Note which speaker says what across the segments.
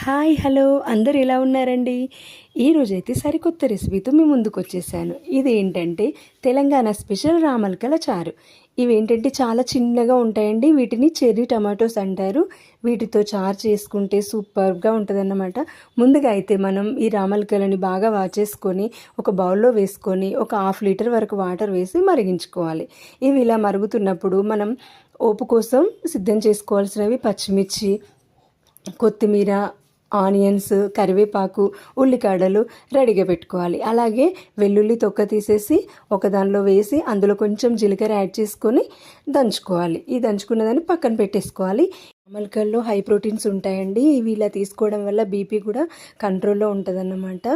Speaker 1: Hi hello అందరు ఎలా ఉన్నారండి? ఈరోజైతే సరికొత్త రెసిపీతో మీ ముందుకు వచ్చేసాను. ఇదేంటంటే తెలంగాణ స్పెషల్ రామలకల చారు. ఇవేంటంటే చాలా చిన్నగా ఉంటాయండి. వీటిని చెర్రీ టమాటోస్ అంటారు. వీటితో చారు చేసుకుంటే సూపర్గా ఉంటుందన్నమాట. ముందుగా అయితే మనం ఈ రామలకలని బాగా వాచేసుకొని ఒక బౌల్లో వేసుకొని ఒక 1/2 లీటర్ వరకు వాటర్ వేసి మరిగించుకోవాలి. ఇవి ఇలా మరుగుతున్నప్పుడు మనం పోపు కోసం సిద్ధం చేసుకోవాల్సినవి పచ్చిమిర్చి, కొత్తిమీర, ఆనియన్స్, కరివేపాకు, ఉల్లికాడలు రెడీగా పెట్టుకోవాలి. అలాగే వెల్లుల్లి తొక్క తీసేసి ఒక దానిలో వేసి అందులో కొంచెం జీలకర్ర యాడ్ చేసుకొని దంచుకోవాలి. ఈ దంచుకున్నదాన్ని పక్కన పెట్టేసుకోవాలి. అమలకల్లో హై ప్రోటీన్స్ ఉంటాయండి. ఇవి ఇలా తీసుకోవడం వల్ల బీపీ కూడా కంట్రోల్లో ఉంటుందన్నమాట.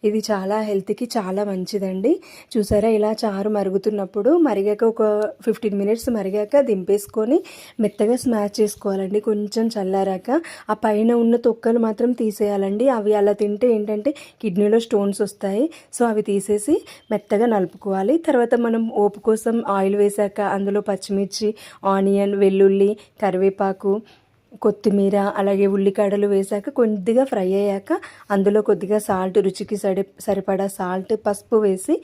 Speaker 1: ఇది చాలా హెల్త్కి చాలా మంచిదండి. చూసారా, ఇలా చారు మరుగుతున్నప్పుడు మరిగాక ఒక 15 మినిట్స్ మరిగాక దింపేసుకొని మెత్తగా స్మాష్ చేసుకోవాలండి. కొంచెం చల్లారాక ఆ పైన ఉన్న తొక్కలు మాత్రం తీసేయాలండి. అవి అలా తింటే ఏంటంటే కిడ్నీలో స్టోన్స్ వస్తాయి. సో అవి తీసేసి మెత్తగా నలుపుకోవాలి. తర్వాత మనం ఓపు కోసం ఆయిల్ వేసాక అందులో పచ్చిమిర్చి, ఆనియన్, వెల్లుల్లి, కరివేపాకు, కొత్తిమీర అలాగే ఉల్లికాడలు వేసాక కొద్దిగా ఫ్రై అయ్యాక అందులో కొద్దిగా సాల్ట్, రుచికి సరిపడా సాల్ట్, పసుపు వేసి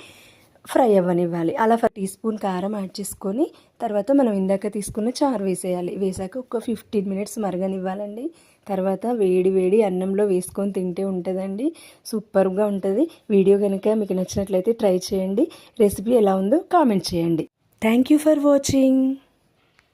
Speaker 1: ఫ్రై అవ్వనివ్వాలి. అలా 1 టీ స్పూన్ కారం యాడ్ చేసుకొని తర్వాత మనం ఇందాక తీసుకున్న చారు వేసేయాలి. వేసాక ఒక 15 మినిట్స్ మరగనివ్వాలండి. తర్వాత వేడి వేడి అన్నంలో వేసుకొని తింటే ఉంటుందండి. సూపర్గా ఉంటుంది. వీడియో కనుక మీకు నచ్చినట్లయితే ట్రై చేయండి. రెసిపీ ఎలా ఉందో కామెంట్ చేయండి. Thank you for watching.